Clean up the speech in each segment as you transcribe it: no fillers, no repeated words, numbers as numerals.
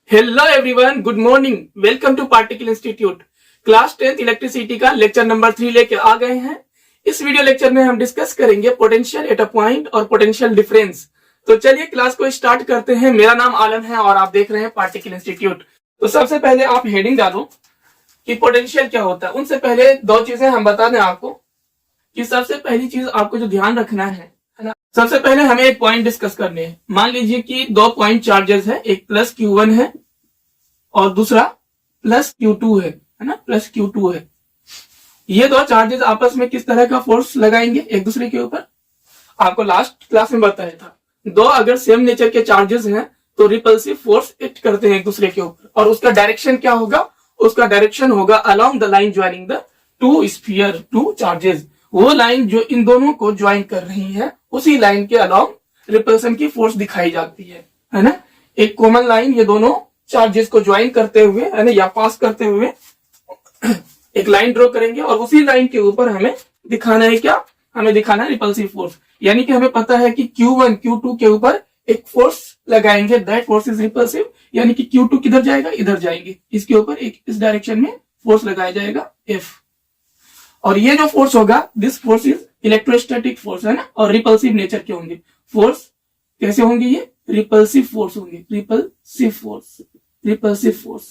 Hello everyone, good morning. Welcome to particle institute. Class 10th electricity का lecture number 3 लेके आ गए हैं। इस वीडियो लेक्चर में हम डिस्कस करेंगे पोटेंशियल एट अ पॉइंट और पोटेंशियल डिफरेंस। तो चलिए क्लास को स्टार्ट करते हैं। मेरा नाम आलम है और आप देख रहे हैं पार्टिकल इंस्टीट्यूट। तो सबसे पहले आप हेडिंग डालो कि पोटेंशियल क्या होता है। उनसे पहले दो चीजें हम बता दें आपको कि सबसे पहली चीज आपको जो ध्यान रखना है ना, सबसे पहले हमें एक पॉइंट डिस्कस करने हैं। मान लीजिए कि दो पॉइंट चार्जेस है, एक प्लस Q1 है और दूसरा प्लस Q2 है ना, प्लस Q2 है। ये दो चार्जेस आपस में किस तरह का फोर्स लगाएंगे एक दूसरे के ऊपर, आपको लास्ट क्लास में बताया था। दो अगर सेम नेचर के चार्जेस हैं तो रिपल्सिव फोर्स एक्ट करते हैं एक दूसरे के ऊपर, और उसका डायरेक्शन क्या होगा? उसका डायरेक्शन होगा along the line joining the two sphere, two charges. वो लाइन जो इन दोनों को ज्वाइन कर रही है, उसी लाइन के अलोंग रिपल्सन की फोर्स दिखाई जाती है ना। एक कॉमन लाइन ये दोनों चार्जेस को ज्वाइन करते हुए है ना, या पास करते हुए एक लाइन ड्रॉ करेंगे और उसी लाइन के ऊपर हमें दिखाना है क्या? हमें दिखाना है रिपल्सिव फोर्स। यानी कि हमें पता है कि Q1 Q2 के ऊपर एक फोर्स लगाएंगे, दैट फोर्स इज रिपल्सिव। यानी कि Q2 किधर जाएगा? इधर जाएंगे। इसके ऊपर एक इस डायरेक्शन में फोर्स लगाया जाएगा F, और ये जो फोर्स होगा this force is electrostatic force है ना, और रिपल्सिव नेचर के होंगे। फोर्स कैसे होंगे? ये रिपल्सिव फोर्स होंगे, रिपल्सिव फोर्स, रिपल्सिव फोर्स।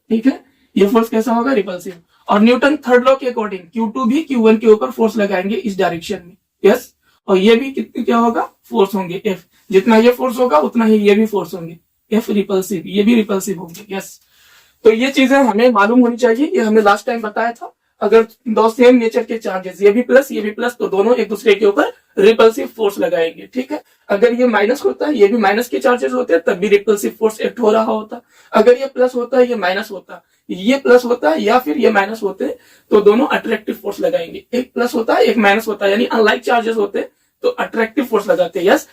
ठीक है, ये फोर्स कैसा होगा? रिपल्सिव। और न्यूटन थर्ड लॉ के अकॉर्डिंग Q2 भी Q1 के ऊपर फोर्स लगाएंगे इस डायरेक्शन में। यस, और ये भी कितने क्या होगा? फोर्स होंगे F। जितना ये फोर्स होगा उतना ही ये भी फोर्स होंगे F रिपल्सिव, ये भी रिपल्सिव होंगे। यस, तो ये चीजें हमें मालूम होनी चाहिए। ये हमने लास्ट टाइम बताया था। अगर दो सेम नेचर के चार्जेस, ये भी प्लस, तो दोनों एक दूसरे के ऊपर रिपल्सिव फोर्स लगाएंगे। ठीक है, अगर ये माइनस होता है, ये भी माइनस के चार्जेस होते हैं, तब भी रिपल्सिव फोर्स एक्ट हो रहा होता। अगर ये प्लस होता है, ये माइनस होता, ये प्लस होता है या फिर ये माइनस होते, तो दोनों अट्रैक्टिव फोर्स लगाएंगे। एक प्लस होता है, एक माइनस होता है, यानी अनलाइक चार्जेस होते तो अट्रैक्टिव फोर्स लगाते हैं। यस,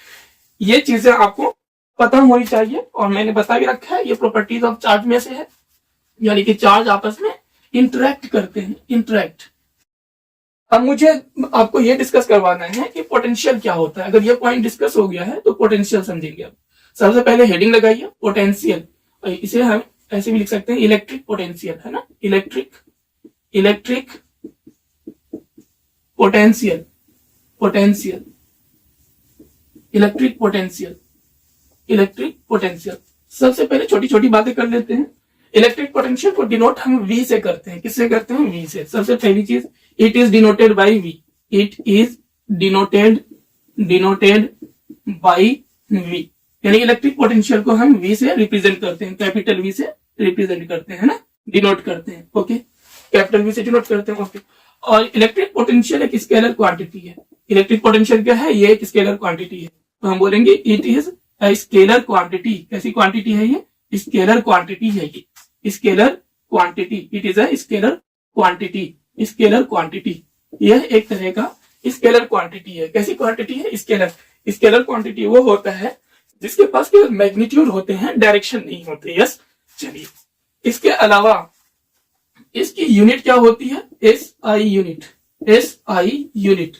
ये चीजें आपको पता होनी चाहिए, और मैंने बता भी रखा है, ये प्रॉपर्टीज ऑफ चार्ज में से है। यानी कि चार्ज आपस में इंटरैक्ट करते हैं, इंटरैक्ट। अब मुझे आपको ये डिस्कस करवाना है कि पोटेंशियल क्या होता है। अगर ये पॉइंट डिस्कस हो गया है तो पोटेंशियल समझेंगे। अब सबसे पहले हेडिंग लगाइए पोटेंशियल। इसे हम ऐसे भी लिख सकते हैं इलेक्ट्रिक पोटेंशियल है ना, electric potential, potential, electric potential, electric potential. सबसे पहले छोटी छोटी बातें कर लेते हैं। इलेक्ट्रिक पोटेंशियल को डिनोट हम V से करते हैं। किससे करते हैं? V से। सबसे पहली चीज, it is denoted by V, it is denoted by V। यानी इलेक्ट्रिक पोटेंशियल को हम V से रिप्रेजेंट करते हैं, कैपिटल V से रिप्रेजेंट करते हैं ना, डिनोट करते हैं। ओके, कैपिटल V से डिनोट करते हैं। ओके, और इलेक्ट्रिक पोटेंशियल एक स्केलर क्वांटिटी है। इलेक्ट्रिक पोटेंशियल क्या है? ये एक स्केलर क्वांटिटी है। तो हम बोलेंगे it is a scalar quantity. कैसी क्वांटिटी है ये? स्केलर क्वांटिटी है ये, scalar quantity. It is a scalar quantity, scalar quantity. यह एक तरह का स्केलर क्वांटिटी है। कैसी क्वांटिटी है? स्केलर। स्केलर क्वांटिटी वो होता है जिसके पास केवल मैग्नीट्यूड होते हैं, डायरेक्शन नहीं होते। यस, चलिए, इसके अलावा इसकी यूनिट क्या होती है? SI unit, SI unit,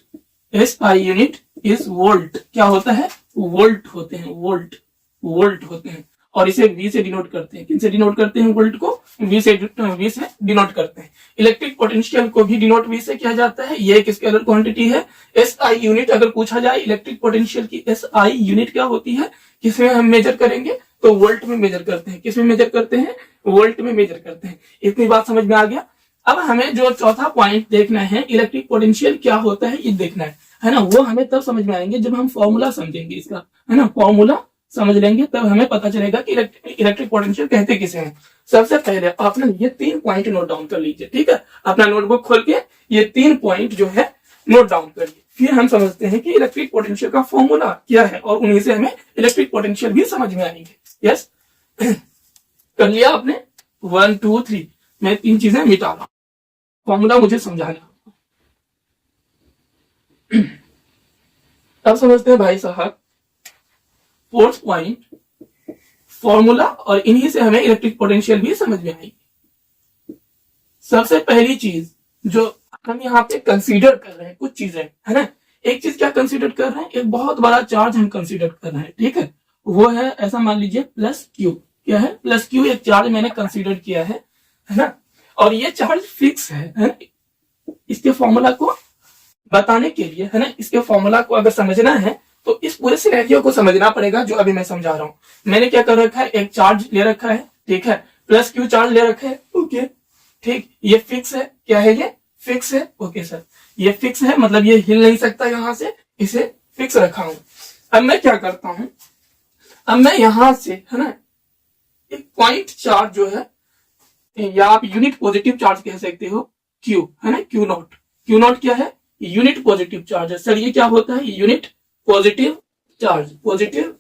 SI unit is volt. क्या होता है? वोल्ट होते हैं, वोल्ट, वोल्ट होते हैं। और इसे V से डिनोट करते हैं। किनसे डिनोट करते हैं? वोल्ट को V से डिनोट करते हैं। इलेक्ट्रिक पोटेंशियल को भी डिनोट V से किया जाता है। ये एक स्केलर क्वांटिटी है। SI यूनिट अगर पूछा जाए इलेक्ट्रिक पोटेंशियल की SI यूनिट क्या होती है, किसमें हम मेजर करेंगे? तो वोल्ट में मेजर करते हैं। किसमें मेजर करते हैं? वोल्ट में मेजर करते हैं। इतनी बात समझ में आ गया। अब हमें जो चौथा पॉइंट देखना है, इलेक्ट्रिक पोटेंशियल क्या होता है ये देखना है ना। वो हमें तब समझ में आएंगे जब हम फॉर्मूला समझेंगे इसका, है ना। फॉर्मूला समझ लेंगे तब हमें पता चलेगा कि इलेक्ट्रिक पोटेंशियल कहते किसे हैं। सबसे पहले आपने ये 3 पॉइंट नोट डाउन कर लीजिए। ठीक है, अपना नोटबुक खोल के ये 3 पॉइंट जो है नोट डाउन करिए। फिर हम समझते हैं कि इलेक्ट्रिक पोटेंशियल का फॉर्मूला क्या है, और उन्हीं से हमें इलेक्ट्रिक पोटेंशियल भी समझ में आएंगे। यस, कर लिया आपने? 1 2 3। मैं 3 चीजें मिटा रहा हूं, फॉर्मूला मुझे समझाना। अब समझते हैं भाई साहब फोर्थ पॉइंट, फॉर्मूला, और इन्हीं से हमें इलेक्ट्रिक पोटेंशियल भी समझ में आएगी। सबसे पहली चीज जो हम यहाँ पे कंसीडर कर रहे हैं, कुछ चीजें है ना। एक चीज क्या कंसीडर कर रहे हैं? एक बहुत बड़ा चार्ज हम कंसीडर कर रहे हैं। ठीक है, वो है ऐसा मान लीजिए प्लस Q। क्या है, प्लस क्यू एक चार्ज मैंने कंसीडर किया है ना, और ये चार्ज फिक्स है ना। इसके फॉर्मूला को बताने के लिए, है ना, इसके फॉर्मूला को अगर समझना है तो इस पूरे सिनेरियो को समझना पड़ेगा जो अभी मैं समझा रहा हूं। मैंने क्या कर रखा है, एक चार्ज ले रखा है, ठीक है, प्लस क्यू चार्ज ले रखा है, ओके, ठीक, ये फिक्स है, क्या है, ये फिक्स है, ओके सर, ये फिक्स है, मतलब ये हिल नहीं सकता यहां से, इसे फिक्स रखा हूं। अब मैं क्या करता हूं, अब मैं यहां से, है ना, एक पॉइंट चार्ज जो है, या आप यूनिट पॉजिटिव चार्ज कह सकते हो, क्यू, है ना, क्यू नॉट, क्यू नॉट क्या है, यूनिट पॉजिटिव चार्ज है। सर ये क्या होता है, unit positive charge, positive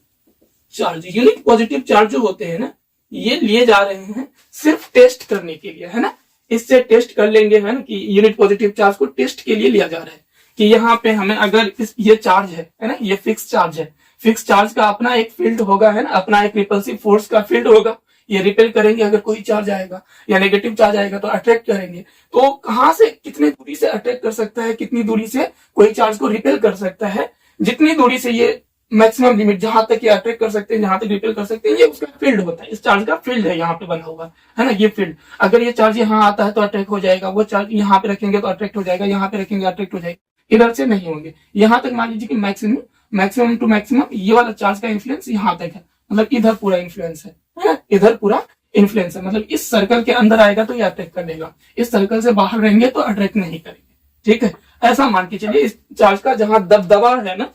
charge, unit positive charge जो होते हैं ना, ये लिए जा रहे हैं सिर्फ टेस्ट करने के लिए, है ना, इससे टेस्ट कर लेंगे, है ना, कि यूनिट पॉजिटिव चार्ज को टेस्ट के लिए लिया जा रहा है कि यहाँ पे हमें अगर ये चार्ज है ना, ये फिक्स चार्ज है, फिक्स चार्ज का अपना एक फील्ड होगा, है ना, अपना एक रिपल्सिव फोर्स का फील्ड होगा, ये रिपेल करेंगे, अगर कोई चार्ज आएगा या नेगेटिव चार्ज आएगा तो अट्रैक्ट करेंगे। तो कहां से कितनी दूरी से अट्रैक्ट कर सकता है, कितनी दूरी से कोई चार्ज को रिपेल कर सकता है, जितनी दूरी से ये मैक्सिमम लिमिट जहां तक ये अट्रैक्ट कर सकते हैं, जहां तक रिपेल कर सकते हैं, ये उसका फील्ड होता है, इस चार्ज का फील्ड है यहाँ पे बना हुआ, है ना, ये फील्ड। अगर ये चार्ज यहाँ आता है तो अट्रैक्ट हो जाएगा, वो चार्ज यहाँ पे रखेंगे तो अट्रैक्ट हो जाएगा, यहाँ पे रखेंगे अट्रैक्ट हो जाएगा, इधर से नहीं होंगे। यहाँ तक मान लीजिए कि मैक्सिमम टू मैक्सिमम ये वाला चार्ज का इन्फ्लुएंस यहाँ तक है, मतलब इधर पूरा इन्फ्लुएंस है, इधर पूरा इन्फ्लुएंस है, मतलब इस सर्कल के अंदर आएगा तो ये अट्रैक्ट कर लेगा, इस सर्कल से बाहर रहेंगे तो अट्रैक्ट नहीं करेंगे, ठीक है। ऐसा मान के चलिए इस चार्ज का जहां दबदबा है ना,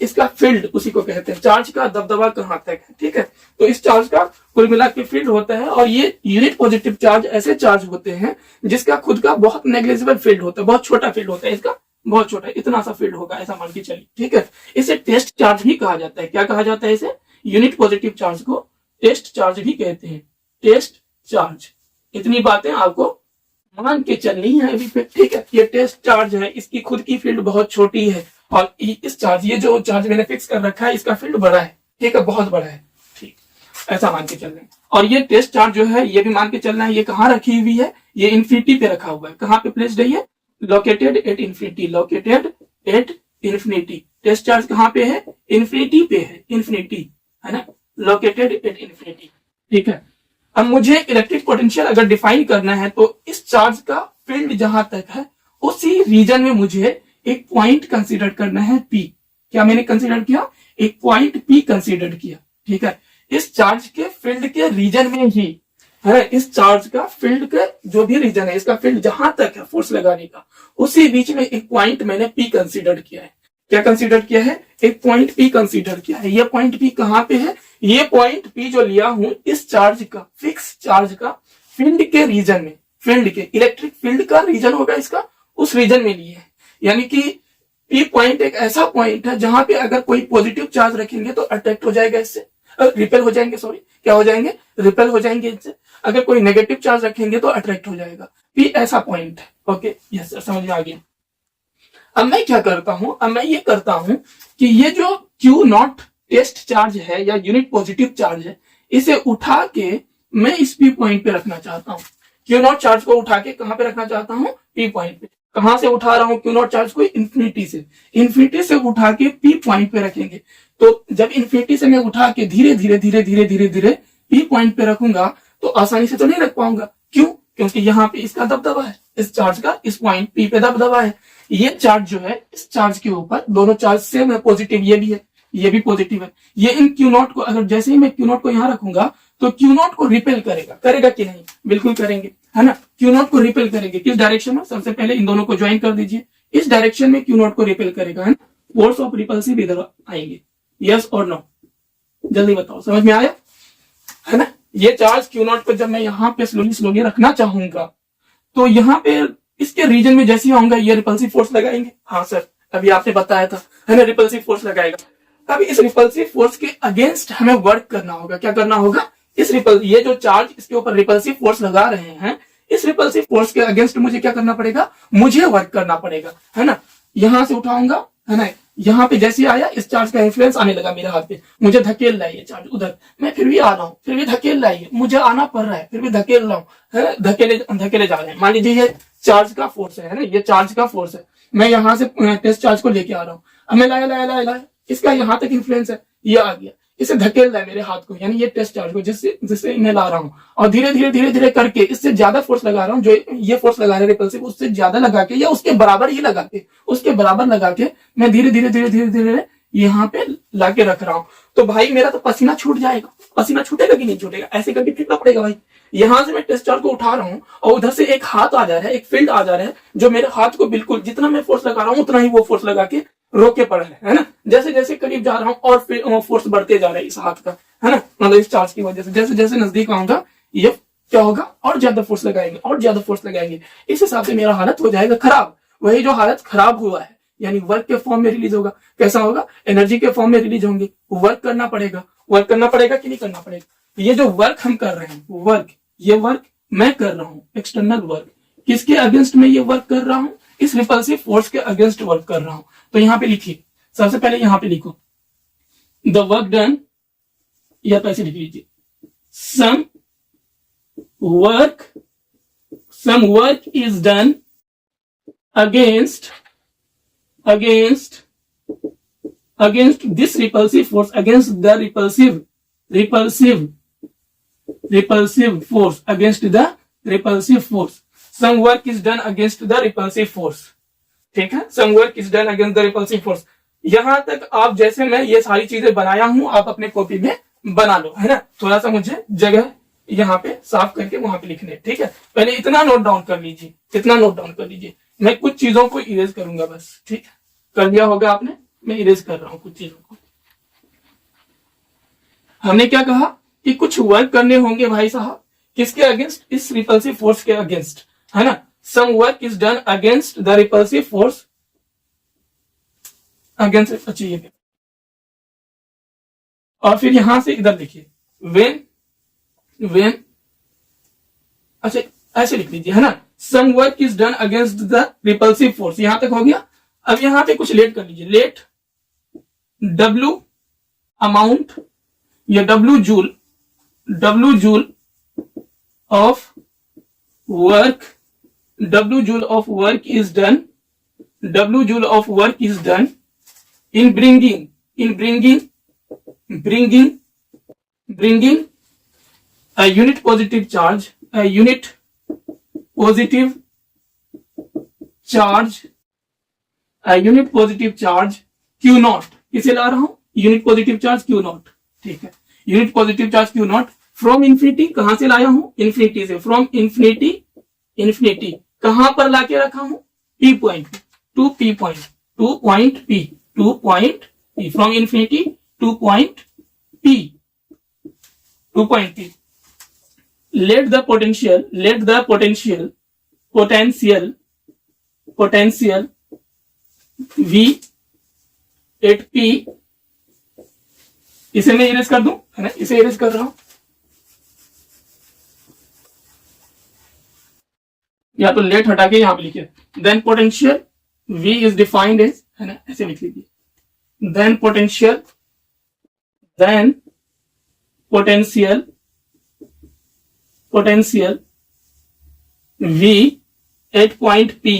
इसका फील्ड उसी को कहते हैं, चार्ज का दबदबा कहां तक है, ठीक है। तो इस चार्ज का कुल मिला के फील्ड होता है, और ये यूनिट पॉजिटिव चार्ज ऐसे चार्ज होते हैं जिसका खुद का बहुत नेग्लिजिबल फील्ड होता है, बहुत छोटा फील्ड होता है इसका, बहुत छोटा, इतना सा फील्ड होगा, ऐसा मान के चलिए, ठीक है। इसे टेस्ट चार्ज भी कहा जाता है। क्या कहा जाता है इसे, यूनिट पॉजिटिव चार्ज को टेस्ट चार्ज भी कहते हैं, टेस्ट चार्ज। इतनी बातें आपको मान के चलनी है अभी पे, ठीक है। ये टेस्ट चार्ज है, इसकी खुद की फील्ड बहुत छोटी है, और इस चार्ज, ये जो चार्ज मैंने फिक्स कर रखा है, इसका फील्ड बड़ा है, ठीक है, बहुत बड़ा है, ठीक, ऐसा मान के चल रहे हैं। और ये टेस्ट चार्ज जो है, ये भी मान के चलना है, ये कहाँ रखी हुई है, ये इन्फिनिटी पे रखा हुआ है। कहाँ पे प्लेस्ड है ये, located at infinity, located at infinity. Test charge कहाँ पे है, इन्फिनिटी पे है, इन्फिनिटी, है ना, लोकेटेड एट इन्फिनिटी, ठीक है। अब मुझे इलेक्ट्रिक पोटेंशियल अगर डिफाइन करना है तो इस चार्ज का फील्ड जहां तक है उसी रीजन में मुझे एक पॉइंट कंसीडर करना है, पी। क्या मैंने कंसीडर किया, एक पॉइंट पी कंसीडर किया, ठीक है। इस चार्ज के फील्ड के रीजन में ही, है, इस चार्ज का फील्ड का जो भी रीजन है, इसका फील्ड जहां तक है फोर्स लगाने का, उसी बीच में एक पॉइंट मैंने पी कंसीडर किया है। क्या कंसीडर किया है, एक पॉइंट पी कंसीडर किया है। ये पॉइंट पी कहां पे है, ये पॉइंट पी जो लिया हूं इस चार्ज का, फिक्स चार्ज का फील्ड के रीजन में, फील्ड के इलेक्ट्रिक फील्ड का रीजन होगा इसका, उस रीजन में लिए है। यानी कि पी पॉइंट एक ऐसा पॉइंट है जहां पे अगर कोई पॉजिटिव चार्ज रखेंगे तो अट्रैक्ट हो जाएगा इससे, रिपेल हो जाएंगे, सॉरी, क्या हो जाएंगे, रिपेल हो जाएंगे इससे। अगर कोई नेगेटिव चार्ज रखेंगे तो अट्रैक्ट हो जाएगा। पी ऐसा पॉइंट है, ओके, यस सर, समझ में आ गया। अब मैं क्या करता हूं, अब मैं ये करता हूं कि ये जो क्यू नॉट टेस्ट चार्ज है या यूनिट पॉजिटिव चार्ज है, इसे उठा के मैं इस पी पॉइंट पे रखना चाहता हूं। क्यू नॉट चार्ज को उठा के कहां पे रखना चाहता हूं, पी पॉइंट पे। कहां से उठा रहा हूं क्यू नॉट चार्ज को, इन्फिनिटी से, इन्फिनिटी से उठा के पी पॉइंट पे रखेंगे। तो जब इन्फिनिटी से मैं उठा के धीरे धीरे धीरे धीरे धीरे धीरे पी पॉइंट पे रखूंगा तो आसानी से तो नहीं रख पाऊंगा। क्यों, क्योंकि यहाँ पे इसका दबदबा है, इस चार्ज का इस पॉइंट पी पे दबदबा है। ये चार्ज जो है, इस चार्ज के ऊपर दोनों चार्ज सेम है, पॉजिटिव, ये भी है, ये भी पॉजिटिव है। ये इन क्यू नॉट को, अगर जैसे ही मैं क्यू नॉट को यहाँ रखूंगा तो क्यू नॉट को रिपेल करेगा, करेगा कि नहीं, बिल्कुल करेंगे, है ना। क्यू नॉट को रिपेल करेंगे, किस डायरेक्शन में, सबसे पहले इन दोनों को ज्वाइन कर दीजिए, इस डायरेक्शन में क्यू नॉट को रिपेल करेगा, है ना। फोर्स ऑफ रिपल्सिव इधर आएंगे, यस और नो, जल्दी बताओ, समझ में आया, है ना। ये चार्ज क्यू नॉट को जब मैं यहाँ पे स्लोली रखना चाहूंगा तो यहाँ पे इसके रीजन में जैसे ही आऊंगा ये रिपल्सिव फोर्स लगाएंगे। हाँ सर, अभी आपने बताया था, है ना, रिपल्सिव फोर्स लगाएगा। अब इस रिपल्सिव फोर्स के अगेंस्ट हमें वर्क करना होगा। क्या करना होगा, ये जो चार्ज इसके ऊपर रिपल्सिव फोर्स लगा रहे हैं, इस रिपल्सिव फोर्स के अगेंस्ट मुझे क्या करना पड़ेगा, मुझे वर्क करना पड़ेगा, है ना। यहां से उठाऊंगा, है ना, यहाँ पे जैसे आया इस चार्ज का इन्फ्लुएंस आने लगा मेरे हाथ पे, मुझे धकेल रहा है ये चार्ज उधर, मैं फिर भी आ रहा हूँ, फिर भी धकेल रहा है, मुझे आना पड़ रहा है, फिर भी धकेल रहा हूँ, है, धकेले जा रहे हैं। मान लीजिए ये चार्ज का फोर्स है ना, ये चार्ज का फोर्स है, मैं यहाँ से टेस्ट चार्ज को लेके आ रहा हूँ। अब मैं लाया, इसका यहाँ तक इन्फ्लुएंस है, ये आ गया, इसे धकेल रहा है मेरे हाथ को, यानी ये टेस्ट चार्ज को, जिससे मैं ला रहा हूँ, और धीरे धीरे करके इससे ज्यादा फोर्स लगा रहा हूँ, जो ये फोर्स लगा रहा है रिपल्सिव, उससे ज्यादा लगा के या उसके बराबर ही लगा के, उसके बराबर लगा के मैं धीरे धीरे यहाँ पे लाके रख रहा हूँ। तो भाई मेरा तो पसीना छूट जाएगा, पसीना छूटेगा कि नहीं छूटेगा, ऐसे करके फेंकना पड़ेगा भाई। यहां से मैं टेस्ट चार्ज को उठा रहा हूँ और उधर से एक हाथ आ जा रहा है, एक फील्ड आ जा रहा है, जो मेरे हाथ को बिल्कुल जितना मैं फोर्स लगा रहा हूँ उतना ही वो फोर्स लगा के रोके पड़ा है ना। जैसे जैसे करीब जा रहा हूँ और फिर फोर्स बढ़ते जा रहा है इस हाथ का, है ना, मतलब इस चार्ज की वजह से। जैसे जैसे नजदीक आऊंगा ये क्या होगा, और ज्यादा फोर्स लगाएंगे, और ज्यादा फोर्स लगाएंगे, इस हिसाब से मेरा हालत हो जाएगा खराब। वही जो हालत खराब हुआ है यानी वर्क के फॉर्म में रिलीज होगा। कैसा होगा, एनर्जी के फॉर्म में रिलीज होंगे। वर्क करना पड़ेगा, वर्क करना पड़ेगा कि नहीं करना पड़ेगा। ये जो वर्क हम कर रहे हैं, वर्क, ये वर्क मैं कर रहा हूँ, एक्सटर्नल वर्क, किसके अगेंस्ट में ये वर्क कर रहा हूँ, इस रिपल्सिव फोर्स के अगेंस्ट वर्क कर रहा हूँ। तो यहाँ पे लिखिए, सबसे पहले यहाँ पे लिखो द वर्क डन, या तो ऐसे लिख लीजिए some work is done against this repulsive force, against the repulsive force, against the repulsive force. Some work is done against the repulsive force. ठीक है, some work is done against the repulsive force. यहां तक आप जैसे मैं ये सारी चीजें बनाया हूं, आप अपने कॉपी में बना लो, है ना। थोड़ा सा मुझे जगह यहाँ पे साफ करके वहां पे लिखने, ठीक है। पहले इतना नोट डाउन कर लीजिए, इतना नोट डाउन कर लीजिए। मैं कुछ चीजों को इरेज करूंगा बस, ठीक है, कर लिया होगा आपने, मैं इरेज कर रहा हूं कुछ चीजों को। हमने क्या कहा कि कुछ वर्क करने होंगे भाई साहब, किसके अगेंस्ट, इस रिपल्सिव फोर्स के अगेंस्ट, है ना। Some work is done against the repulsive force, against, चाहिए। और फिर यहां से इधर लिखिए when, अच्छा ऐसे लिख लीजिए, है ना। Some work is done against the repulsive force, यहां तक हो गया। अब यहां पे कुछ लेट कर लीजिए, लेट W अमाउंट या W joule of work, W joule of work is done, W joule of work is done in bringing a unit positive charge, a unit positive charge Q naught, किसे ला रहा हूं, unit positive charge Q naught, ठीक है। Unit positive charge Q naught from infinity, कहां से लाया हूं, infinity से, फ्रॉम इन्फिनिटी कहां पर लाके रखा हूं, P point, two point P, from infinity two point P। let the potential V at P, इसे मैं इरेज कर दूं, है ना, इसे इरेज कर रहा हूं, या तो लेट हटा के यहां पे लिखिए, then potential V is defined as, है ना, ऐसे लिख लीजिए, then potential V at point P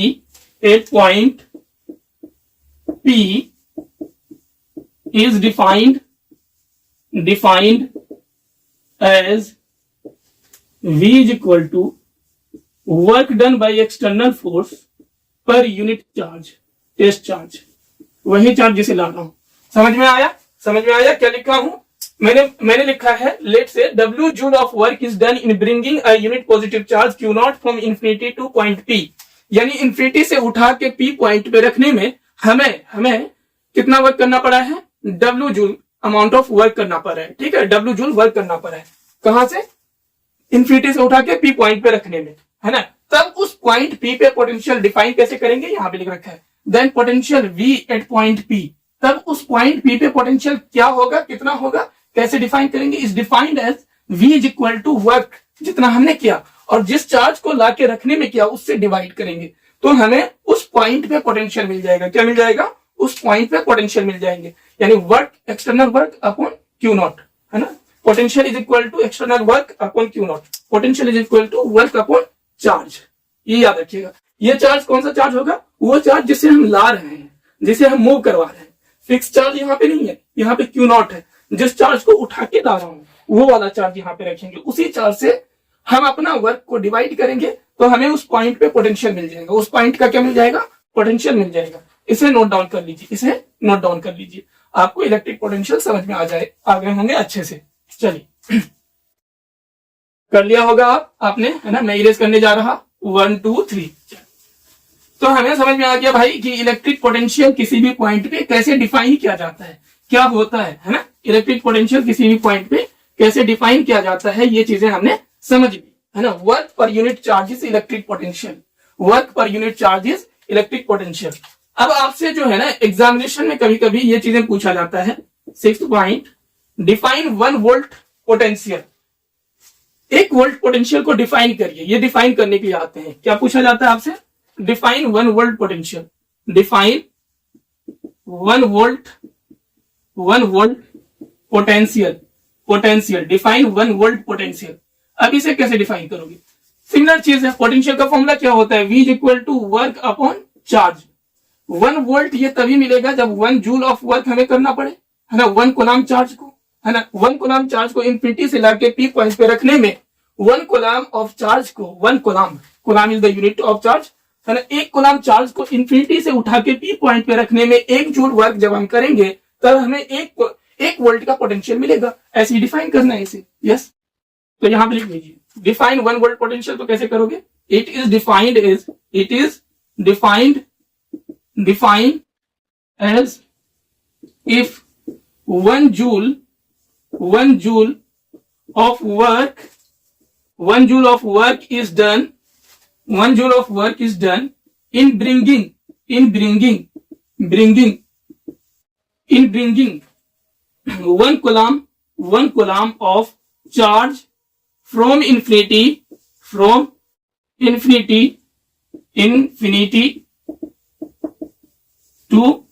is defined as V is equal to work done by external force per unit charge, test charge, वही चार्ज जिसे ला रहा हूं। समझ में आया क्या लिखा हूं मैंने लिखा है, लेट से W joule of work is done in bringing a unit positive charge Q naught from infinity two point P, यानी इन्फिनिटी से उठा के P पॉइंट पे रखने में हमें कितना वर्क करना पड़ा है, W joule amount of work करना पड़ा है, ठीक है, W जूल वर्क करना पड़ा है, कहां से, इन्फिनिटी से उठा के P पॉइंट पे रखने में, है ना। तब उस पॉइंट P पे पोटेंशियल डिफाइन कैसे करेंगे, यहां पे लिख रखा है, then potential V at point P, तब उस पॉइंट P पे पोटेंशियल क्या होगा, कितना होगा, कैसे डिफाइन करेंगे, is defined as V is equal to work, जितना हमने किया और जिस चार्ज को लाके रखने में किया उससे डिवाइड करेंगे, तो हमें उस पॉइंट पे पोटेंशियल मिल जाएगा। क्या मिल जाएगा, उस पॉइंट पे पोटेंशियल मिल जाएंगे, यानी work, external work upon Q naught, है ना। Potential is equal to external work upon Q naught, potential is equal to work upon charge, ये याद रखिएगा। ये चार्ज कौन सा चार्ज होगा, वो चार्ज जिसे हम ला रहे हैं, जिसे हम मूव करवा रहे हैं। फिक्स चार्ज यहाँ पे नहीं है, यहाँ पे Q naught है, जिस चार्ज को उठा के ला रहा हूं वो वाला चार्ज यहाँ पे रखेंगे, उसी चार्ज से हम अपना वर्क को डिवाइड करेंगे तो हमें उस पॉइंट पे पोटेंशियल मिल जाएगा। उस पॉइंट का क्या मिल जाएगा? पोटेंशियल मिल जाएगा। इसे नोट डाउन कर लीजिए, इसे नोट डाउन कर लीजिए, आपको इलेक्ट्रिक पोटेंशियल समझ में आ गए होंगे अच्छे से। चलिए कर लिया होगा आपने, है ना? मैं इरेज करने जा रहा 1 2 3। तो हमें समझ में आ गया भाई कि इलेक्ट्रिक पोटेंशियल किसी भी पॉइंट पे कैसे डिफाइन किया जाता है, क्या होता है ना? इलेक्ट्रिक पोटेंशियल किसी भी पॉइंट पे कैसे डिफाइन किया जाता है, ये चीजें हमने समझ ली, है ना? Work per unit charge is electric potential, work per unit charge is electric potential. अब आपसे जो है ना एग्जामिनेशन में कभी कभी ये चीजें पूछा जाता है। 6th point, define 1 volt potential. 1 volt potential को डिफाइन करिए। ये डिफाइन करने के लिए आते हैं, क्या पूछा जाता है आपसे? Define 1 volt potential, define 1 volt potential, define 1 volt potential. अब इसे कैसे डिफाइन करोगे? सिमिलर चीज है, पोटेंशियल का फॉर्मूला क्या होता है? V is equal to work upon charge. 1 volt ये तभी मिलेगा जब 1 जूल ऑफ वर्क हमें करना पड़े, है ना? 1 कूलम चार्ज को, है ना, 1 कूलम चार्ज को इंफिनिटी से लाके P पॉइंट पे रखने में 1 कूलम ऑफ चार्ज को, 1 coulomb is the unit of charge, है ना? 1 कूलम चार्ज को इंफिनिटी से उठा के P पॉइंट पे रखने में 1 जूल वर्क जब हम करेंगे तब हमें 1 वोल्ट का पोटेंशियल मिलेगा। ऐसे ही डिफाइन करना है इसे। यस, तो यहां पे लिख लीजिए डिफाइन 1 वोल्ट पोटेंशियल। तो कैसे करोगे? It is defined as if 1 joule of work is done, 1 joule of work is done in bringing 1 coulomb of charge from infinity to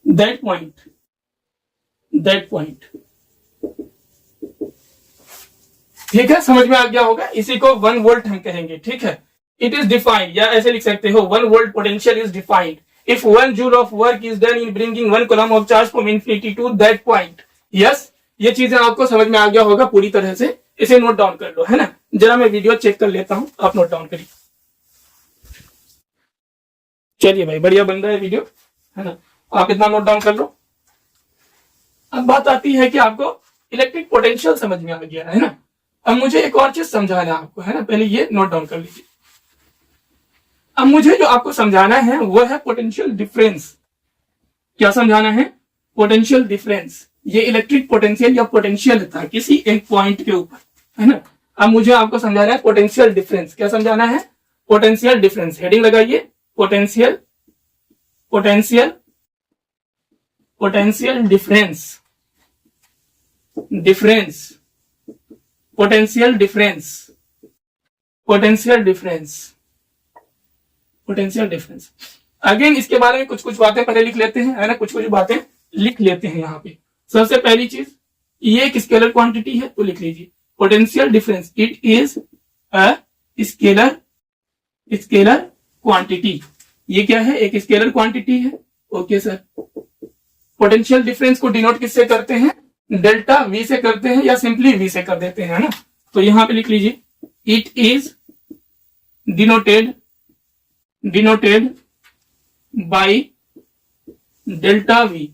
that point. ठीक है, समझ में आ गया होगा। इसी को 1 वोल्ट हम कहेंगे। ठीक है, इट इज डिफाइंड, या ऐसे लिख सकते हो 1 volt potential is defined if 1 joule of work is done in bringing 1 coulomb of charge from infinity to that point. Yes, ये चीजें आपको समझ में आ गया होगा पूरी तरह से। इसे नोट डाउन कर लो, है ना? जरा मैं वीडियो चेक कर लेता हूं, आप नोट डाउन करिए। चलिए भाई, बढ़िया बन रहा है वीडियो, है ना? आप इतना नोट डाउन कर लो। अब बात आती है कि आपको इलेक्ट्रिक पोटेंशियल समझ में आ गया, है ना? अब मुझे एक और चीज समझाना है आपको, है ना? पहले ये नोट डाउन कर लीजिए। अब मुझे जो आपको समझाना है वो है पोटेंशियल डिफरेंस। क्या समझाना है? Potential difference. ये इलेक्ट्रिक पोटेंशियल या पोटेंशियल था किसी एक पॉइंट के ऊपर, है ना? अब मुझे आपको समझाना है पोटेंशियल डिफरेंस। क्या समझाना है? Potential difference. हेडिंग लगाइए, potential difference, potential difference. Again इसके बारे में कुछ बातें पहले लिख लेते हैं, है ना? कुछ बातें लिख लेते हैं यहाँ पे। सबसे पहली चीज, ये एक स्केलर क्वांटिटी है, तो लिख लीजिए potential difference, it is a scalar quantity. ये क्या है? एक स्केलर क्वांटिटी है। Okay sir. पोटेंशियल डिफरेंस को डिनोट किससे करते हैं? डेल्टा V से करते हैं, या सिंपली V से कर देते हैं, है ना? तो यहां पे लिख लीजिए it is denoted by delta V,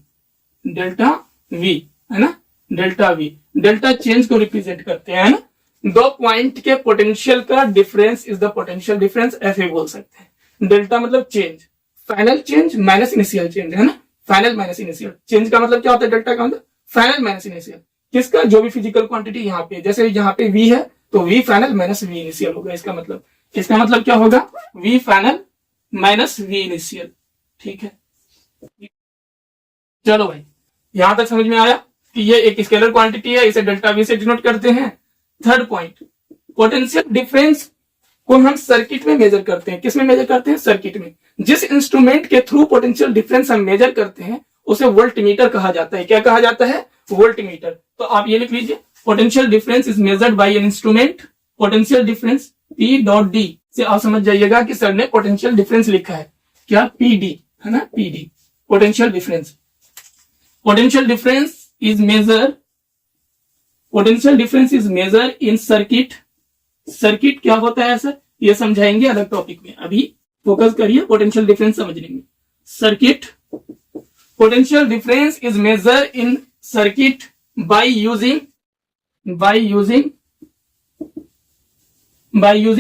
है ना? डेल्टा चेंज को रिप्रेजेंट करते हैं, है ना? 2 पॉइंट के पोटेंशियल का difference is the potential difference, ऐसे बोल सकते हैं। डेल्टा मतलब change, final change minus initial change, है ना? फाइनल माइनस इनिशियल चेंज का मतलब क्या होता है? डेल्टा का मतलब फाइनल माइनस इनिशियल। किसका? जो भी फिजिकल क्वांटिटी यहाँ पे, जैसे यहाँ पे V है तो V final minus V initial होगा। इसका मतलब क्या होगा? V final minus V initial. ठीक है, चलो भाई, यहां तक समझ में आया कि ये एक स्केलर क्वांटिटी है, इसे डेल्टा V से डिनोट करते हैं। 3rd पॉइंट, पोटेंशियल डिफरेंस को हम सर्किट में मेजर करते हैं। किस में मेजर करते हैं? सर्किट में। जिस इंस्ट्रूमेंट के थ्रू पोटेंशियल डिफरेंस हम मेजर करते हैं उसे वोल्टमीटर कहा जाता है। क्या कहा जाता है? वोल्टमीटर। तो आप ये लिख लीजिए, potential difference is measured by an instrument, potential difference P.D से आप समझ जाइएगा कि सर ने पोटेंशियल डिफरेंस लिखा है। क्या? PD, है ना? PD, potential difference is measure, potential difference is measure in circuit. Circuit क्या होता है सर, ये समझाएंगे अलग टॉपिक में, अभी फोकस करिए पोटेंशियल डिफरेंस समझने में। Circuit, potential difference is measure in circuit by using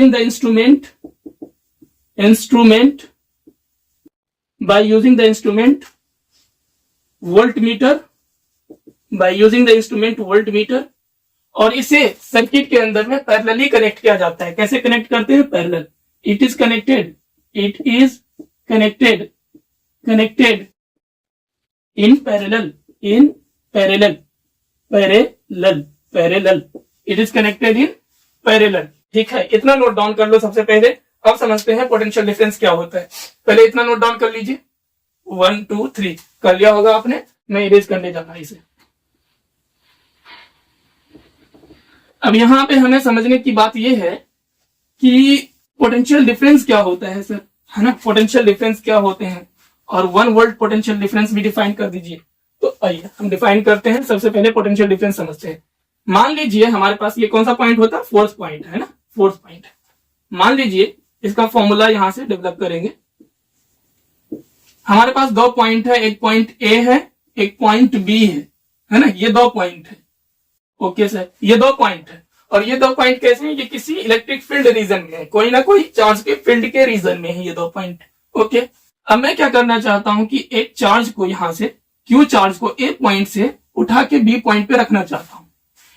the instrument voltmeter, और इसे सर्किट के अंदर में पैरेलली कनेक्ट किया जाता है। कैसे कनेक्ट करते हैं, parallel. It is connected in parallel, it is connected in parallel. ठीक है, इतना नोट डाउन कर लो सबसे पहले। अब समझते हैं पोटेंशियल डिफरेंस क्या होता है। पहले इतना नोट डाउन कर लीजिए, 1 2 3 कर लिया होगा आपने, मैं इरेज करने जा रहा इसे। अब यहां पे हमें समझने की बात यह है कि पोटेंशियल डिफरेंस क्या होता है सर, है ना। पोटेंशियल डिफरेंस क्या होते हैं, और 1 वोल्ट पोटेंशियल डिफरेंस भी डिफाइन कर दीजिए। तो आइए हम डिफाइन करते हैं। सबसे पहले पोटेंशियल डिफरेंस समझते हैं। मान लीजिए हमारे पास ये कौन सा पॉइंट होता है, फोर्थ पॉइंट है ना, फोर्थ पॉइंट। मान लीजिए इसका फॉर्मूला यहां से डेवलप करेंगे। हमारे पास 2 पॉइंट है, एक पॉइंट ए है, एक पॉइंट बी है ना। ये 2 पॉइंट है। ओके सर, ये 2 पॉइंट है, और ये 2 पॉइंट कैसे हैं, ये किसी इलेक्ट्रिक फील्ड रीजन में है, कोई ना कोई चार्ज के फील्ड के रीजन में है ये 2 पॉइंट। ओके, अब मैं क्या करना चाहता हूं कि एक चार्ज को यहां से, क्यू चार्ज को ए पॉइंट से उठा के बी पॉइंट पे रखना चाहता हूं।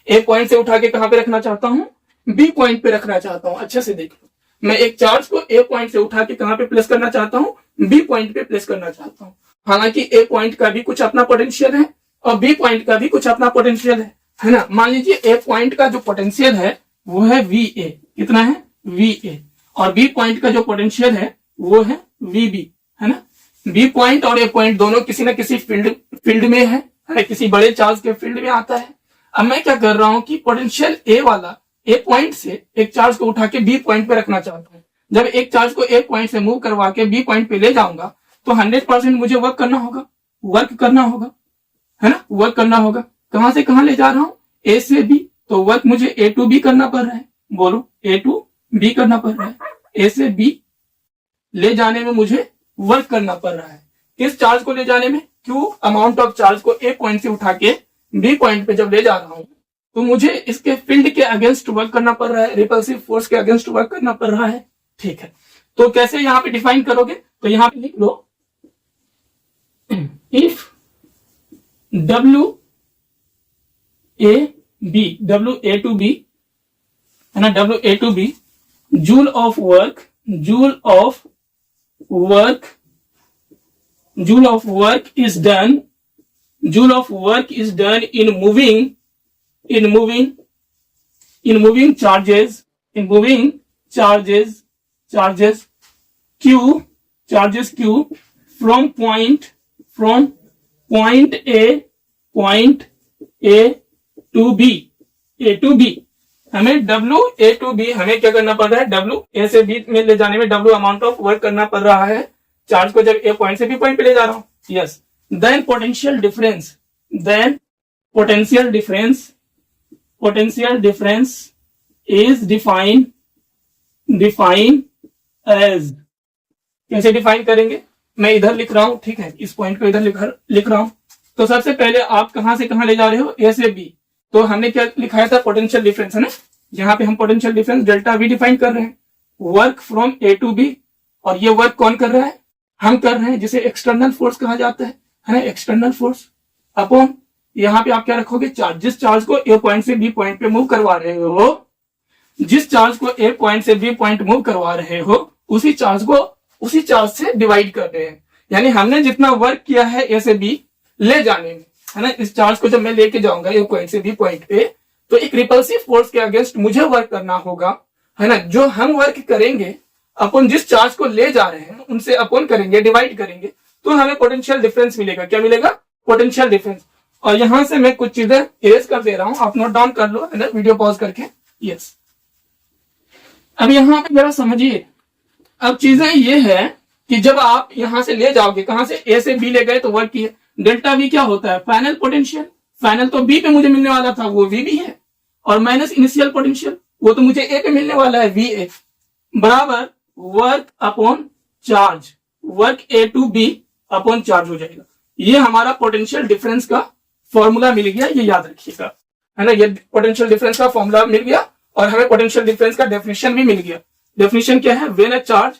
ए पॉइंट से उठा के कहां पे रखना चाहता हूं, बी पॉइंट पे रखना चाहता हूं। अच्छे से देख लो, मैं एक चार्ज को ए पॉइंट से उठा के कहां पे प्लेस करना चाहता हूं, बी पॉइंट पे प्लेस करना चाहता हूं। हालांकि ए पॉइंट का भी कुछ अपना पोटेंशियल है और बी पॉइंट का भी कुछ अपना पोटेंशियल है ना। मान लीजिए ए पॉइंट का जो पोटेंशियल है वो है वी ए, कितना है, वी ए, और बी पॉइंट का जो पोटेंशियल है वो है वी बी, है ना। बी पॉइंट और ए पॉइंट दोनों किसी ना किसी फील्ड में है, किसी बड़े चार्ज के फील्ड में आता है। अब मैं क्या कर रहा हूं कि पोटेंशियल ए वाला ए पॉइंट से एक चार्ज को उठा के बी पॉइंट पे रखना चाहता हूं। जब एक चार्ज को ए पॉइंट से मूव करवा के बी पॉइंट पे ले जाऊंगा तो 100% मुझे वर्क करना होगा, है ना, वर्क करना होगा। कहां से कहां ले जा रहा हूं, ए से बी, तो वर्क मुझे ए टू बी करना पड़ रहा है। बोलो, ए टू बी करना पड़ रहा है। ए से बी ले जाने में मुझे वर्क करना पड़ रहा है। किस चार्ज को ले जाने में, क्यू अमाउंट ऑफ चार्ज को ए पॉइंट से उठा के बी पॉइंट पे जब ले जा रहा हूं तो मुझे इसके फील्ड के अगेंस्ट वर्क करना पड़ रहा है, रिपल्सिव फोर्स के अगेंस्ट वर्क करना पड़ रहा है। ठीक है, तो कैसे यहां पे डिफाइन करोगे, तो यहां पे लिख लो, if W A to B है ना, W A to B, joule of work is done in moving charges Q from point A to B। हमें W A to B हमें क्या करना पड़ रहा है, W A से B में ले जाने में W अमाउंट ऑफ वर्क करना पड़ रहा है चार्ज को, जब A पॉइंट से B पॉइंट पे ले जा रहा हूं। Yes, then potential difference is define as, कैसे डिफाइन करेंगे, मैं इधर लिख रहा हूं। ठीक है, इस पॉइंट को इधर लिख रहा हूं। तो सबसे पहले आप कहां से कहां ले जा रहे हो, ए से बी, तो हमने क्या लिखाया था, पोटेंशियल डिफरेंस, है ना। यहाँ पे हम potential difference delta V define कर रहे हैं, work from A to B. और ये वर्क कौन कर रहा है, हम कर रहे हैं, जिसे एक्सटर्नल फोर्स कहा जाता है ना, एक्सटर्नल फोर्स अपॉन, यहाँ पे आप क्या रखोगे, चार्ज। जिस चार्ज को ए पॉइंट से बी पॉइंट पे मूव करवा रहे हो, जिस चार्ज को ए पॉइंट से बी पॉइंट मूव करवा रहे हो, उसी चार्ज से डिवाइड कर रहे हैं। यानी हमने जितना वर्क किया है ए से बी ले जाने में, है ना, इस चार्ज को जब मैं लेके जाऊंगा ए पॉइंट से बी पॉइंट पे, तो एक रिपल्सिव फोर्स के अगेंस्ट मुझे वर्क करना होगा, है ना। जो हम वर्क करेंगे अपन जिस चार्ज को ले जा रहे हैं उनसे अपन करेंगे, डिवाइड करेंगे, तो हमें पोटेंशियल डिफरेंस मिलेगा। क्या मिलेगा, पोटेंशियल डिफरेंस। और यहां से मैं कुछ चीजें इरेज कर दे रहा हूं, आप नोट डाउन कर लो, है ना, वीडियो पॉज करके। यस, अब यहां पे जरा समझिए। अब चीजें ये है कि जब आप यहां से ले जाओगे, कहां से, ए से बी ले गए तो वर्क किए, डेल्टा वी क्या होता है, फाइनल पोटेंशियल, फाइनल तो बी पे मुझे मिलने वाला था, वो वी भी है, और माइनस इनिशियल पोटेंशियल वो तो मुझे ए पे मिलने वाला है, वी ए, बराबर work upon charge, work A to B upon charge हो जाएगा। ये हमारा पोटेंशियल डिफरेंस का फॉर्मूला मिल गया, ये याद रखिएगा, है ना। ये पोटेंशियल डिफरेंस का फॉर्मूला मिल गया और हमें पोटेंशियल डिफरेंस का डेफिनेशन भी मिल गया। डेफिनेशन क्या है? When a charge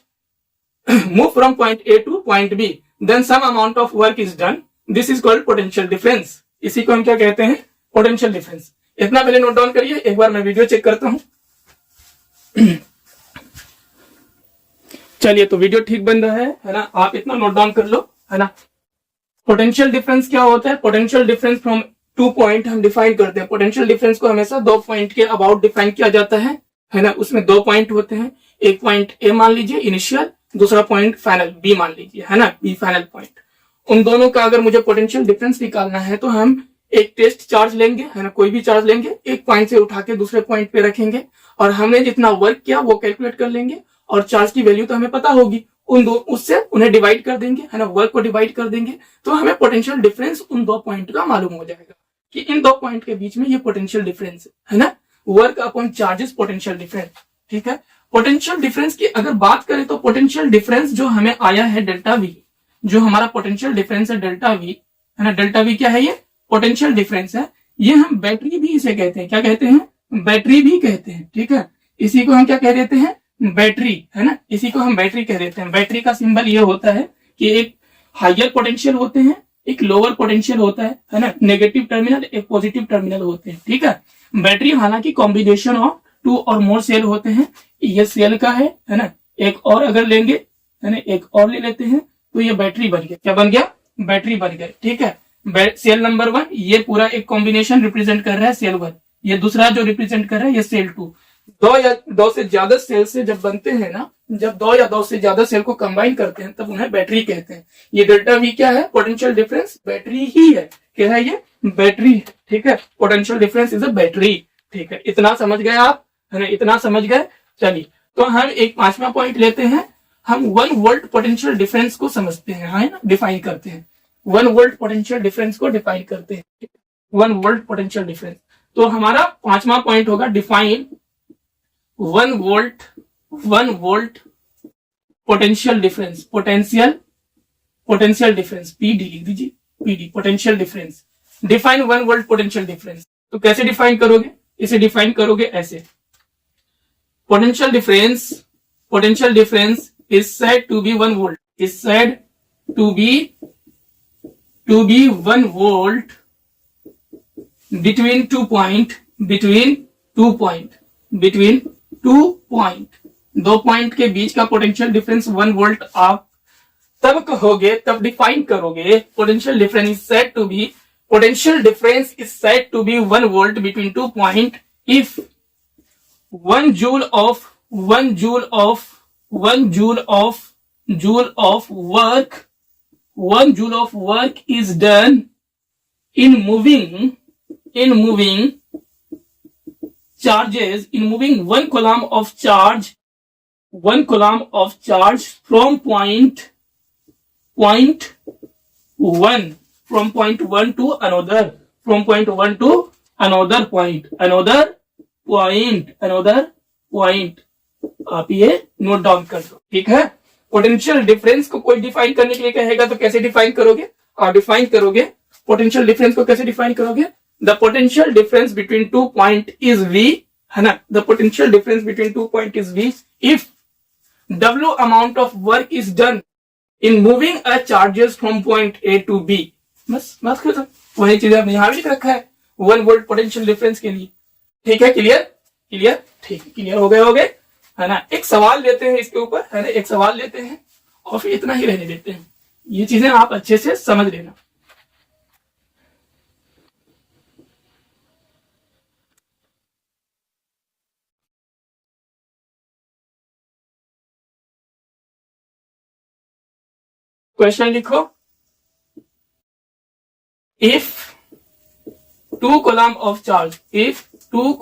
move from point A to point B then some amount of work is done, this is called potential difference. इसी को हम क्या कहते हैं? Potential difference. इतना पहले नोट डाउन करिए, एक बार मैं वीडियो चेक करता हूं। चलिए, तो वीडियो ठीक बन रहा है ना, आप इतना नोट डाउन कर लो, है ना। पोटेंशियल डिफरेंस क्या होता है? पोटेंशियल डिफरेंस फ्रॉम 2 पॉइंट हम डिफाइन करते हैं। पोटेंशियल डिफरेंस को हमेशा 2 पॉइंट के अबाउट डिफाइन किया जाता है ना। उसमें 2 पॉइंट होते हैं, एक पॉइंट ए मान लीजिए इनिशियल, दूसरा पॉइंट फाइनल बी मान लीजिए, है ना, बी फाइनल पॉइंट। उन दोनों का अगर मुझे पोटेंशियल डिफरेंस निकालना है तो हम एक टेस्ट चार्ज लेंगे, है ना, कोई भी चार्ज लेंगे, एक पॉइंट से उठा के दूसरे पॉइंट पे रखेंगे और हमने जितना वर्क किया वो कैलकुलेट कर लेंगे और चार्ज की वैल्यू तो हमें पता होगी, उन दो उससे उन्हें डिवाइड कर देंगे, है ना, वर्क को डिवाइड कर देंगे, तो हमें पोटेंशियल डिफरेंस उन 2 पॉइंट का मालूम हो जाएगा कि इन 2 पॉइंट के बीच में ये पोटेंशियल डिफरेंस है ना। Work upon charges potential difference, ठीक है। पोटेंशियल डिफरेंस की अगर बात करें तो पोटेंशियल डिफरेंस जो हमें आया है डेल्टा वी, जो हमारा पोटेंशियल डिफरेंस है डेल्टा वी, है ना। डेल्टा वी क्या है? ये पोटेंशियल डिफरेंस है। ये हम बैटरी भी इसे कहते हैं, क्या कहते हैं? बैटरी भी कहते हैं, ठीक है। इसी को हम क्या कह देते हैं? बैटरी, है ना, इसी को हम बैटरी कह देते हैं। बैटरी का सिंबल ये होता है कि एक हायर पोटेंशियल होते हैं, एक लोअर पोटेंशियल होता है ना, नेगेटिव टर्मिनल, एक पॉजिटिव टर्मिनल होते हैं, ठीक है। बैटरी हालांकि कॉम्बिनेशन ऑफ 2 और मोर सेल होते हैं, ये सेल का है ना, एक और अगर लेंगे, है ना, एक और ले लेते हैं तो ये बैटरी बन गया। क्या बन गया? बैटरी बन गया, ठीक है। सेल नंबर 1 ये पूरा एक कॉम्बिनेशन रिप्रेजेंट कर रहा है, सेल 1। ये दूसरा जो रिप्रेजेंट कर रहा है ये सेल 2। 2 या 2 से ज्यादा सेल से जब बनते हैं ना, जब 2 या 2 से ज्यादा सेल को कंबाइन करते हैं तब उन्हें बैटरी कहते हैं। ये डेल्टा वी क्या है? पोटेंशियल डिफरेंस बैटरी ही है। क्या है ये? बैटरी, ठीक है। Potential difference is a battery, ठीक है। इतना समझ गए आप, है ना, इतना समझ गए। चलिए, तो हम एक 5वां पॉइंट लेते हैं। हम 1 वोल्ट पोटेंशियल डिफरेंस को समझते हैं, है ना, डिफाइन करते हैं। 1 वोल्ट पोटेंशियल डिफरेंस को डिफाइन करते हैं, 1 वोल्ट पोटेंशियल डिफरेंस। तो हमारा 5वां पॉइंट होगा define 1 volt potential difference, potential difference, PD लिख दीजिए, PD potential difference. Define 1 volt potential difference. तो कैसे डिफाइन करोगे? इसे डिफाइन करोगे ऐसे, potential difference is said to be 1 volt, is said to be 1 volt between 2 point, दो पॉइंट के बीच का पोटेंशियल डिफरेंस 1 वोल्ट आप तब कहोगे, तब डिफाइन करोगे। Potential difference is said to be, potential difference is said to be 1 volt between 2 point if 1 joule of work is done in moving charges, in moving 1 coulomb of charge from point 1 to another, another point। आप ये note down कर लो, ठीक है। Potential difference को कोई define करने के लिए कहेगा तो कैसे डिफाइन करोगे? आप डिफाइन करोगे पोटेंशियल डिफरेंस को, कैसे डिफाइन करोगे? The potential difference between 2 point is V, है ना, the potential difference between 2 point is V if W amount of work is done in moving a charges from point A to B। बस बात खत्म। वही चीज आपने यहां भी लिख रखा है 1 वोल्ट पोटेंशियल डिफरेंस के लिए, ठीक है। क्लियर, ठीक है, क्लियर हो गए, है ना। एक सवाल लेते हैं इसके ऊपर, है ना, एक सवाल लेते हैं और फिर इतना ही रहने देते हैं। ये चीजें आप अच्छे से समझ लेना। क्वेश्चन लिखो, if 2 coulomb of charge, if 2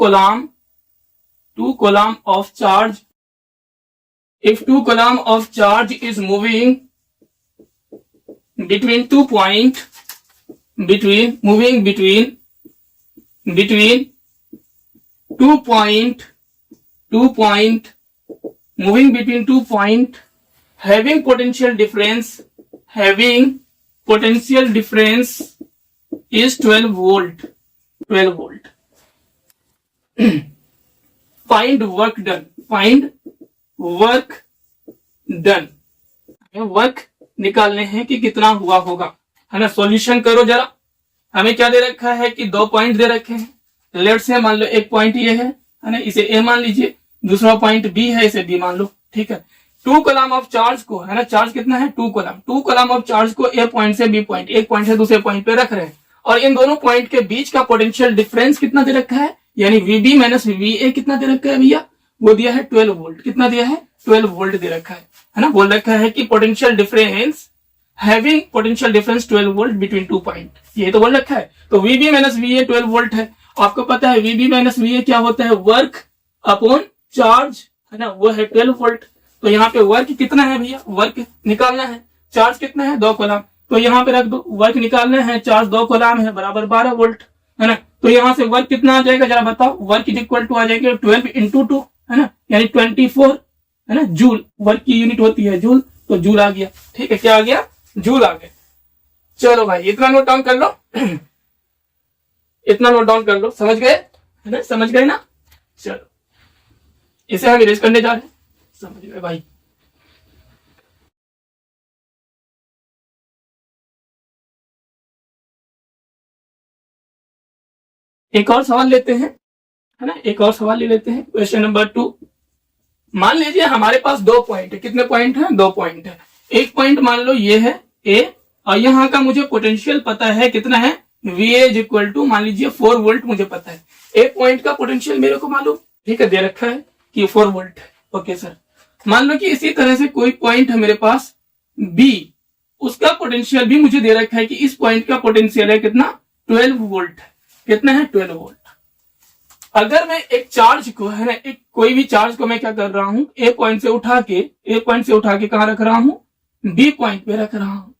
coulomb of charge is moving between 2 point, between between 2 point moving between 2 point having potential difference is 12 volt. Find work done. हमें वर्क निकालने हैं कि कितना हुआ होगा, है ना। सॉल्यूशन करो जरा। हमें क्या दे रखा है कि 2 पॉइंट दे रखे हैं। लेट से मान लो एक पॉइंट ये है ना, इसे ए मान लीजिए। दूसरा पॉइंट बी है, इसे बी मान लो, ठीक है। 2 कॉलम ऑफ चार्ज को, है ना, चार्ज कितना है 2 कॉलम ऑफ चार्ज को ए पॉइंट से बी पॉइंट, एक पॉइंट से दूसरे पॉइंट पे रख रहे हैं। और इन दोनों पॉइंट के बीच का पोटेंशियल डिफरेंस कितना दे रखा है, यानी वीबी माइनस वीए कितना दे रखा है भैया, वो दिया है 12 वोल्ट। कितना दिया है 12 वोल्ट दे रखा है ना। बोल रखा है कि potential difference having potential difference 12 volt between 2 point, ये तो बोल रखा है। तो वीबी माइनस वीए 12 वोल्ट है। आपको पता है वीबी माइनस वीए क्या होता है, वर्क अपॉन चार्ज, है ना, वो है 12 वोल्ट। तो यहाँ पे वर्क कितना है भैया, वर्क निकालना है। चार्ज कितना है 2 कॉलम, तो यहाँ पे रख दो। वर्क निकालना है, चार्ज 2 कॉलम है, बराबर 12 वोल्ट, है ना। तो यहाँ से वर्क कितना आ जाएगा जरा बताओ। वर्क इज इक्वल टू आ जाएगा 12 इंटू 2, है ना, यानी 24, है ना, जूल। वर्क की यूनिट होती है जूल, तो जूल आ गया, ठीक है। क्या आ गया, जूल आ गया। चलो भाई इतना नोट डाउन कर लो इतना नोट डाउन कर लो, समझ गए, है ना, समझ गए ना। चलो इसे हम इरेज करने जा रहे हैं, समझ गए भाई। एक और सवाल लेते हैं, है ना, एक और सवाल ले लेते हैं। Question number 2। मान लीजिए हमारे पास 2 पॉइंट है। कितने पॉइंट है, 2 पॉइंट है। एक पॉइंट मान लो ये है ए, और यहाँ का मुझे पोटेंशियल पता है कितना है, वी एज इक्वल टू मान लीजिए 4 वोल्ट मुझे पता है। एक पॉइंट का पोटेंशियल मेरे को मालूम, ठीक है, दे रखा है कि 4 वोल्ट है। ओके सर, मान लो कि इसी तरह से कोई पॉइंट है मेरे पास बी, उसका पोटेंशियल भी मुझे दे रखा है कि इस पॉइंट का पोटेंशियल है कितना, 12 वोल्ट है। कितना है, 12 वोल्ट। अगर मैं एक चार्ज को, है ना, एक कोई भी चार्ज को मैं क्या कर रहा हूं, ए पॉइंट से उठा के कहां रख रहा हूं, बी पॉइंट पे रख रहा हूं,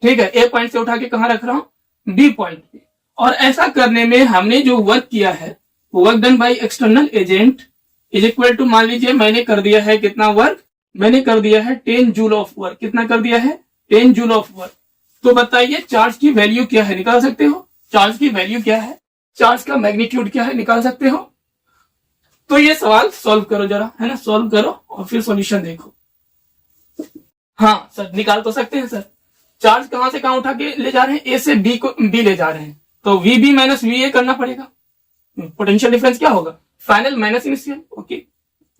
ठीक है। ए पॉइंट से उठा के कहां रख रहा हूं, बी पॉइंट पे। और ऐसा करने में हमने जो वर्क किया है, work done by external agent is equal to, मान लीजिए मैंने कर दिया है कितना वर्क, मैंने कर दिया है 10 जूल ऑफ वर्क। कितना कर दिया है, 10 जूल ऑफ वर्क। तो बताइए चार्ज की वैल्यू क्या है, निकाल सकते हो। चार्ज की वैल्यू क्या है, चार्ज का मैग्नीट्यूड क्या है, निकाल सकते हो। तो ये सवाल सॉल्व करो जरा, है ना, सॉल्व करो और फिर सॉल्यूशन देखो। हाँ सर, निकाल तो सकते हैं सर। चार्ज कहां से कहां उठा के ले जा रहे हैं, ए से बी को बी ले जा रहे हैं, तो वीबी माइनस वी ए करना पड़ेगा। पोटेंशियल डिफरेंस क्या होगा, final minus initial. Okay,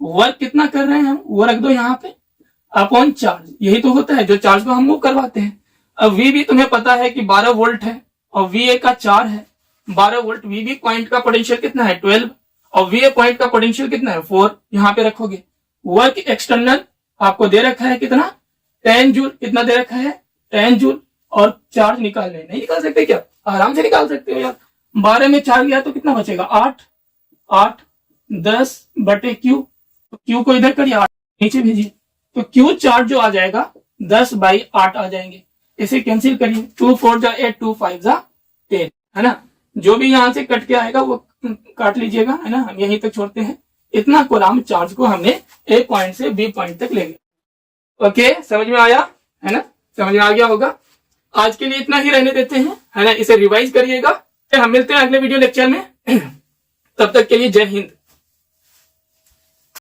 work कितना कर रहे हैं हम, वो रख दो यहाँ पे, अपॉन चार्ज। यही तो होता है जो चार्ज को हम मूव करवाते हैं। अब वीबी तुम्हें पता है कि 12 वोल्ट है और वी ए का 4 है। 12 वोल्ट, वीबी पॉइंट का पोटेंशियल कितना है 12, और वी ए पॉइंट का पोटेंशियल कितना है 4। यहाँ पे रखोगे। वर्क एक्सटर्नल आपको दे रखा है कितना, 10 जूल। कितना दे रखा है, 10 जूल। और चार्ज निकालने, नहीं निकाल सकते क्या, आराम से निकाल सकते हो यार। 12 में 4 गया तो कितना बचेगा, 8 10 बटे क्यू। तो क्यू को इधर करिए, 8 नीचे भेजिए, तो क्यू चार्ज जो आ जाएगा 10/8 आ जाएंगे। इसे कैंसिल करिए, 2 4 जा 8, 2 5 जा 10, है ना। जो भी यहां से कट के आएगा वो काट लीजिएगा, है ना। हम यहीं तक छोड़ते हैं। इतना कोलम चार्ज को हमने ए पॉइंट से बी पॉइंट तक ले गए। ओके, समझ में आया, है ना, समझ में आ गया होगा। आज के लिए इतना ही रहने देते हैं, है ना। इसे रिवाइज करिएगा। हम मिलते हैं अगले वीडियो लेक्चर में। तब तक के लिए जय हिंद।